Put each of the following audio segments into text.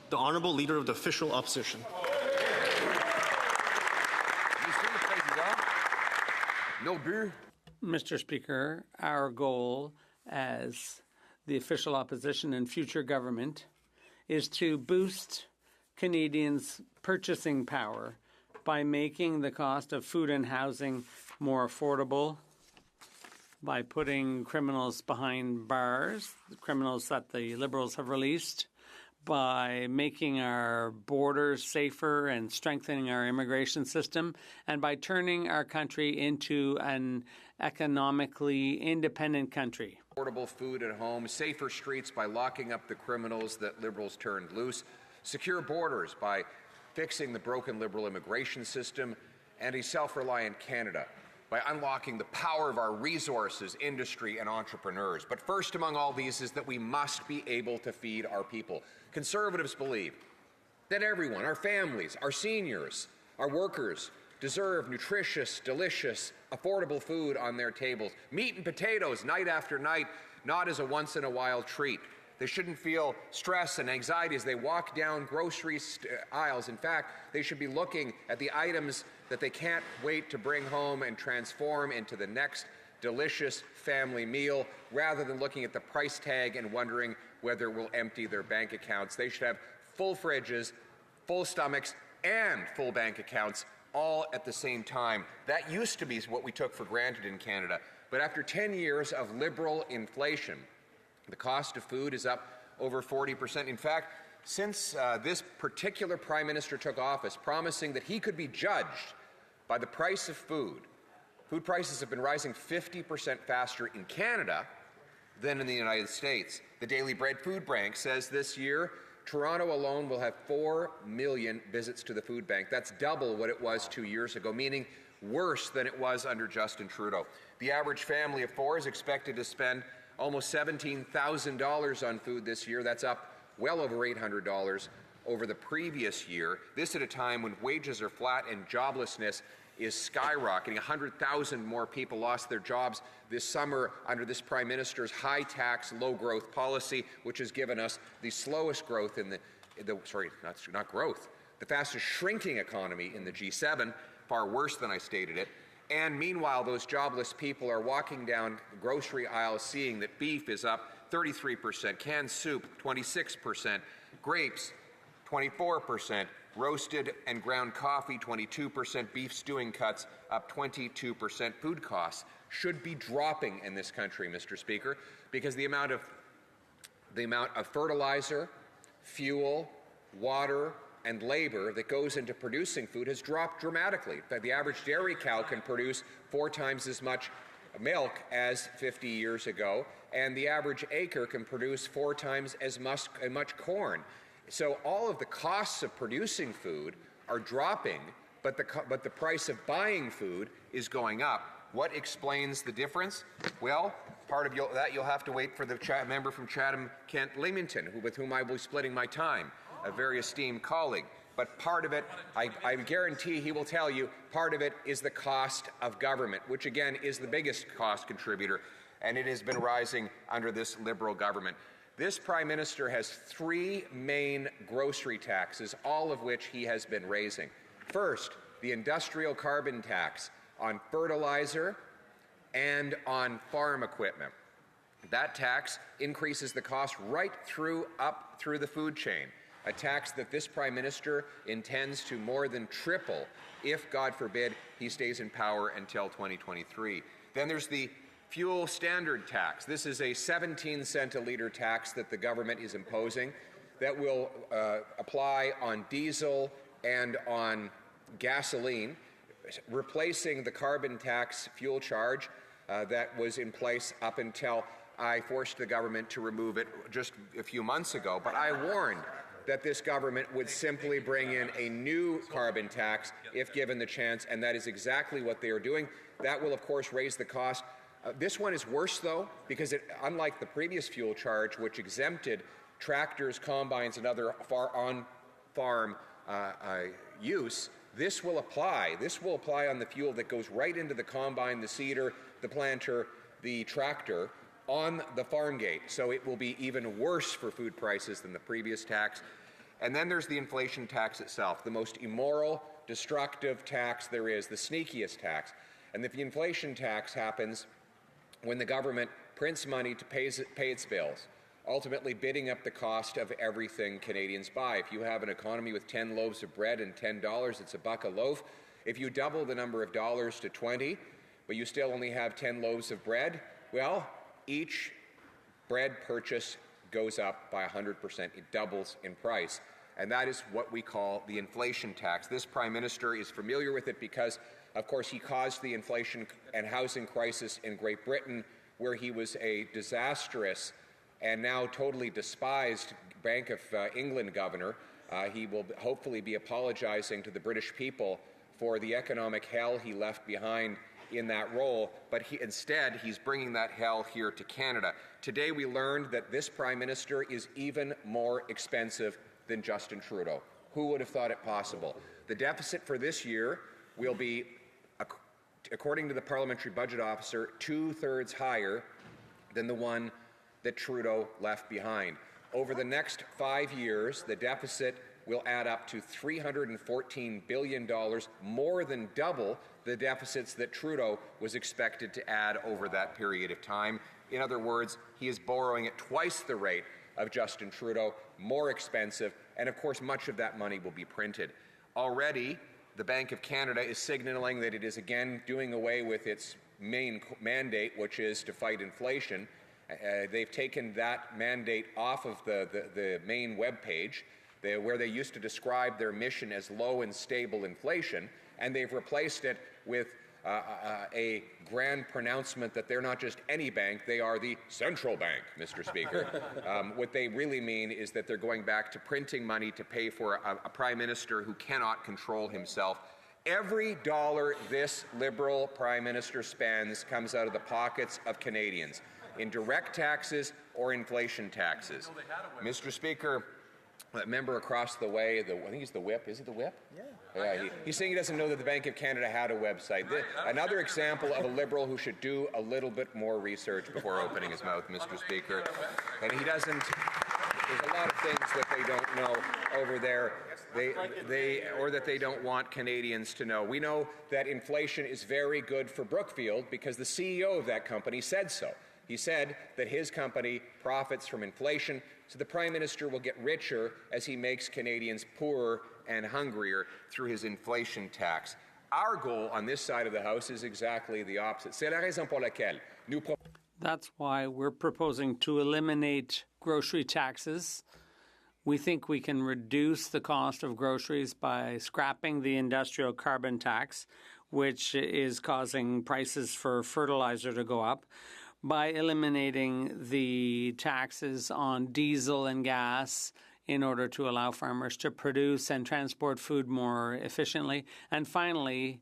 The Honourable Leader of the Official Opposition. Mr. Speaker, our goal as the official opposition and future government is to boost Canadians' purchasing power by making the cost of food and housing more affordable, by putting criminals behind bars, the criminals that the Liberals have released, by making our borders safer and strengthening our immigration system, and by turning our country into an economically independent country. Affordable food at home, safer streets by locking up the criminals that Liberals turned loose, secure borders by fixing the broken Liberal immigration system, and a self-reliant Canada by unlocking the power of our resources, industry, and entrepreneurs. But first among all these is that we must be able to feed our people. Conservatives believe that everyone, our families, our seniors, our workers, deserve nutritious, delicious, affordable food on their tables. Meat and potatoes night after night, not as a once-in-a-while treat. They shouldn't feel stress and anxiety as they walk down grocery aisles. In fact, they should be looking at the items that they can't wait to bring home and transform into the next delicious family meal, rather than looking at the price tag and wondering whether it will empty their bank accounts. They should have full fridges, full stomachs, and full bank accounts all at the same time. That used to be what we took for granted in Canada. But after 10 years of Liberal inflation, the cost of food is up over 40%. In fact, since this particular Prime Minister took office, promising that he could be judged by the price of food, food prices have been rising 50% faster in Canada than in the United States. The Daily Bread Food Bank says this year, Toronto alone will have 4 million visits to the food bank. That's double what it was 2 years ago, meaning worse than it was under Justin Trudeau. The average family of four is expected to spend almost $17,000 on food this year. That's up well over $800 over the previous year. This at a time when wages are flat and joblessness is skyrocketing. 100,000 more people lost their jobs this summer under this Prime Minister's high-tax, low-growth policy, which has given us the slowest growth in the fastest shrinking economy in the G7, far worse than I stated it. And meanwhile, those jobless people are walking down grocery aisles seeing that beef is up 33%, canned soup 26%, grapes 24%, roasted and ground coffee 22%, beef stewing cuts up 22%. Food costs should be dropping in this country, Mr. Speaker, because the amount of fertilizer, fuel, water, and labor that goes into producing food has dropped dramatically. The average dairy cow can produce 4 times as much milk as 50 years ago, and the average acre can produce 4 times as much corn. So all of the costs of producing food are dropping, but the price of buying food is going up. What explains the difference? Well, part of that you'll have to wait for the member from Chatham-Kent Leamington, with whom I will be splitting my time, a very esteemed colleague. But part of it, I guarantee he will tell you, part of it is the cost of government, which again is the biggest cost contributor, and it has been rising under this Liberal government. This Prime Minister has 3 main grocery taxes, all of which he has been raising. First, the industrial carbon tax on fertilizer and on farm equipment. That tax increases the cost right up through the food chain, a tax that this Prime Minister intends to more than triple if, God forbid, he stays in power until 2023. Then there's the fuel standard tax. This is a 17-cent a litre tax that the government is imposing that will apply on diesel and on gasoline, replacing the carbon tax fuel charge that was in place up until I forced the government to remove it just a few months ago. But I warned that this government would simply bring in a new carbon tax if given the chance, and that is exactly what they are doing. That will, of course, raise the cost. This one is worse, though, because unlike the previous fuel charge, which exempted tractors, combines, and other on-farm use, this will apply. This will apply on the fuel that goes right into the combine, the seeder, the planter, the tractor, on the farm gate. So it will be even worse for food prices than the previous tax. And then there's the inflation tax itself, the most immoral, destructive tax there is, the sneakiest tax. And the inflation tax happens when the government prints money to pay its bills, ultimately bidding up the cost of everything Canadians buy. If you have an economy with 10 loaves of bread and $10, it's $1 a loaf. If you double the number of dollars to 20, but you still only have 10 loaves of bread, well, each bread purchase goes up by 100%. It doubles in price. And that is what we call the inflation tax. This Prime Minister is familiar with it because, of course, he caused the inflation and housing crisis in Great Britain, where he was a disastrous and now totally despised Bank of England governor. He will hopefully be apologizing to the British people for the economic hell he left behind in that role, but instead he's bringing that hell here to Canada. Today we learned that this Prime Minister is even more expensive than Justin Trudeau. Who would have thought it possible? The deficit for this year will be, according to the Parliamentary Budget Officer, 2/3 higher than the one that Trudeau left behind. Over the next 5 years, the deficit will add up to $314 billion, more than double the deficits that Trudeau was expected to add over that period of time. In other words, he is borrowing at twice the rate of Justin Trudeau, more expensive, and of course much of that money will be printed. Already, the Bank of Canada is signaling that it is again doing away with its main mandate, which is to fight inflation. They've taken that mandate off of the main webpage, where they used to describe their mission as low and stable inflation, and they've replaced it with a grand pronouncement that they're not just any bank, they are the central bank, Mr. Speaker. What they really mean is that they're going back to printing money to pay for a Prime Minister who cannot control himself. Every dollar this Liberal Prime Minister spends comes out of the pockets of Canadians, in direct taxes or inflation taxes. Mr. Speaker, that member across the way, I think he's the whip. Is it the whip? Yeah. He's saying he doesn't know that the Bank of Canada had a website. Another example of a Liberal who should do a little bit more research before opening his mouth, Mr. Speaker. And he doesn't. There's a lot of things that they don't know over there, or that they don't want Canadians to know. We know that inflation is very good for Brookfield because the CEO of that company said so. He said that his company profits from inflation, so the Prime Minister will get richer as he makes Canadians poorer and hungrier through his inflation tax. Our goal on this side of the House is exactly the opposite. C'est la raison pour laquelle nous That's why we're proposing to eliminate grocery taxes. We think we can reduce the cost of groceries by scrapping the industrial carbon tax, which is causing prices for fertilizer to go up, by eliminating the taxes on diesel and gas in order to allow farmers to produce and transport food more efficiently, and finally,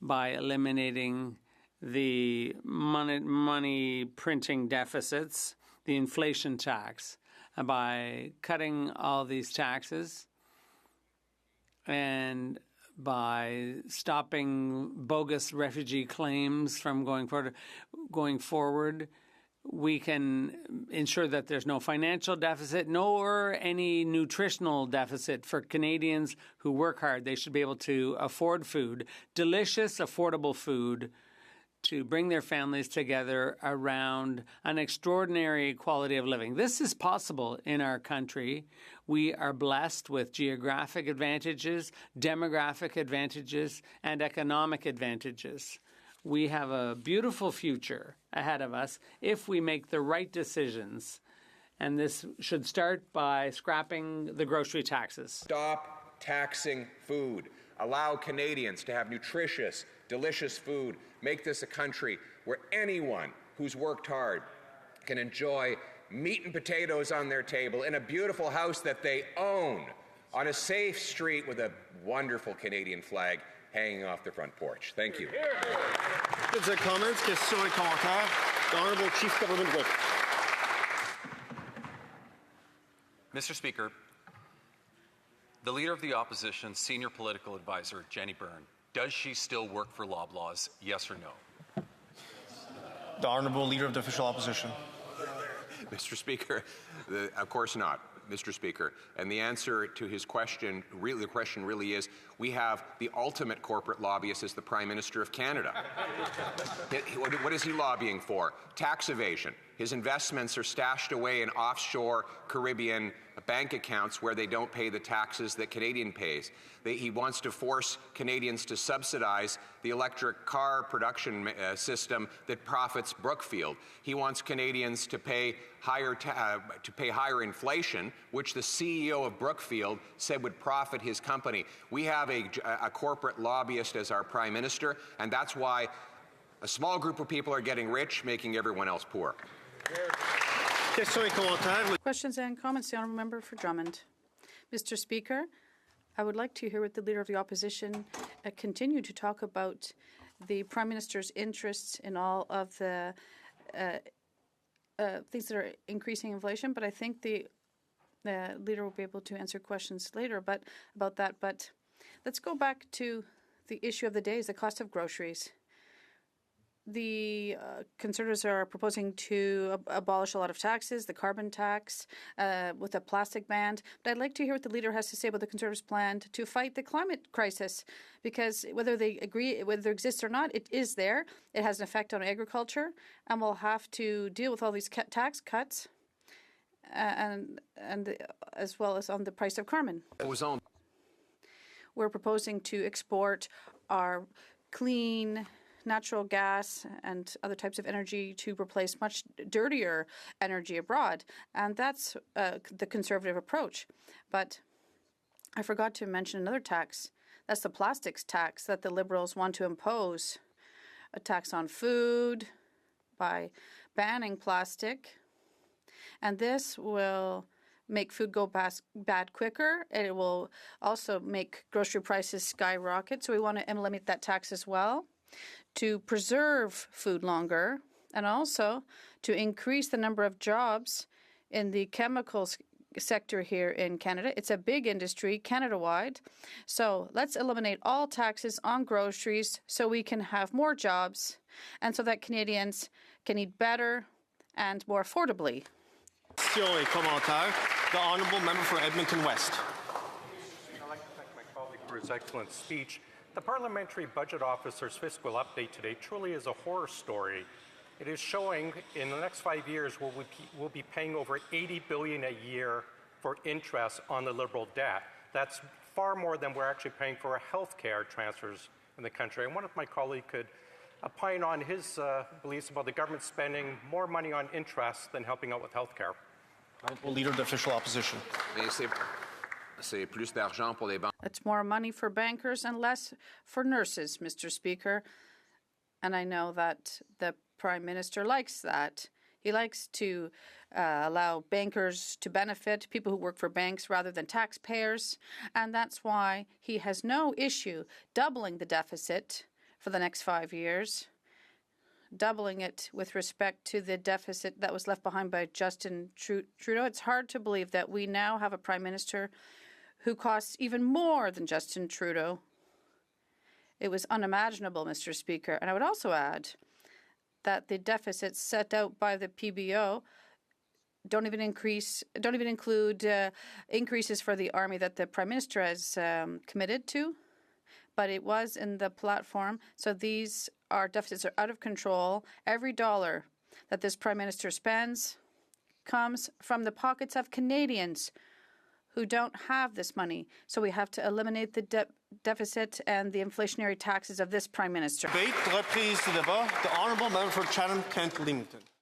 by eliminating the money printing deficits, the inflation tax. By cutting all these taxes and by stopping bogus refugee claims from going forward, we can ensure that there's no financial deficit nor any nutritional deficit for Canadians who work hard. They should be able to afford food, delicious, affordable food, to bring their families together around an extraordinary quality of living. This is possible in our country. We are blessed with geographic advantages, demographic advantages, and economic advantages. We have a beautiful future ahead of us if we make the right decisions. And this should start by scrapping the grocery taxes. Stop taxing food. Allow Canadians to have nutritious, delicious food. Make this a country where anyone who's worked hard can enjoy meat and potatoes on their table in a beautiful house that they own, on a safe street with a wonderful Canadian flag hanging off the front porch. Thank you. Comments, questions et commentaires. The Honourable Chief Government Whip. Mr. Speaker, the Leader of the Opposition, Senior Political Advisor, Jenny Byrne, does she still work for Loblaws, yes or no? The Honourable Leader of the Official Opposition. Mr. Speaker, of course not. Mr. Speaker. And the answer to his question, the question really is, we have the ultimate corporate lobbyist as the Prime Minister of Canada. What is he lobbying for? Tax evasion. His investments are stashed away in offshore Caribbean bank accounts where they don't pay the taxes that Canadian pays. He wants to force Canadians to subsidize the electric car production system that profits Brookfield. He wants Canadians to pay higher inflation, which the CEO of Brookfield said would profit his company. We have a corporate lobbyist as our Prime Minister, and that's why a small group of people are getting rich, making everyone else poor. Questions and comments. The honourable member for Drummond. Mr. Speaker, I would like to hear what the Leader of the Opposition continue to talk about the Prime Minister's interests in all of the things that are increasing inflation, but I think the Leader will be able to answer questions later about that. But let's go back to the issue of the day, is the cost of groceries. The Conservatives are proposing to abolish a lot of taxes, the carbon tax, with a plastic ban. But I'd like to hear what the Leader has to say about the Conservatives' plan to fight the climate crisis, because whether they agree, whether it exists or not, it is there. It has an effect on agriculture, and we'll have to deal with all these tax cuts, and as well as on the price of carbon. We're proposing to export our clean natural gas and other types of energy to replace much dirtier energy abroad. And that's the Conservative approach. But I forgot to mention another tax. That's the plastics tax that the Liberals want to impose, a tax on food by banning plastic. And this will make food go bad quicker. And it will also make grocery prices skyrocket. So we want to eliminate that tax as well, to preserve food longer, and also to increase the number of jobs in the chemicals sector here in Canada. It's a big industry Canada-wide. So let's eliminate all taxes on groceries so we can have more jobs and so that Canadians can eat better and more affordably. The honourable member for Edmonton West. I'd like to thank my colleague for his excellent speech. The Parliamentary Budget Officer's fiscal update today truly is a horror story. It is showing in the next 5 years we'll be paying over $80 billion a year for interest on the Liberal debt. That's far more than we're actually paying for our health care transfers in the country. I wonder if my colleague could opine on his beliefs about the government spending more money on interest than helping out with health care. Leader of the Official Opposition. It's more money for bankers and less for nurses, Mr. Speaker. And I know that the Prime Minister likes that. He likes to allow bankers to benefit, people who work for banks rather than taxpayers. And that's why he has no issue doubling the deficit for the next 5 years, doubling it with respect to the deficit that was left behind by Justin Trudeau. It's hard to believe that we now have a Prime Minister who costs even more than Justin Trudeau. It was unimaginable, Mr. Speaker. And I would also add that the deficits set out by the PBO don't even include increases for the army that the Prime Minister has committed to, but it was in the platform. So these deficits are out of control. Every dollar that this Prime Minister spends comes from the pockets of Canadians who don't have this money. So we have to eliminate the deficit and the inflationary taxes of this Prime Minister. Debate, reprise du débat. The honourable member for Chatham-Kent-Leamington.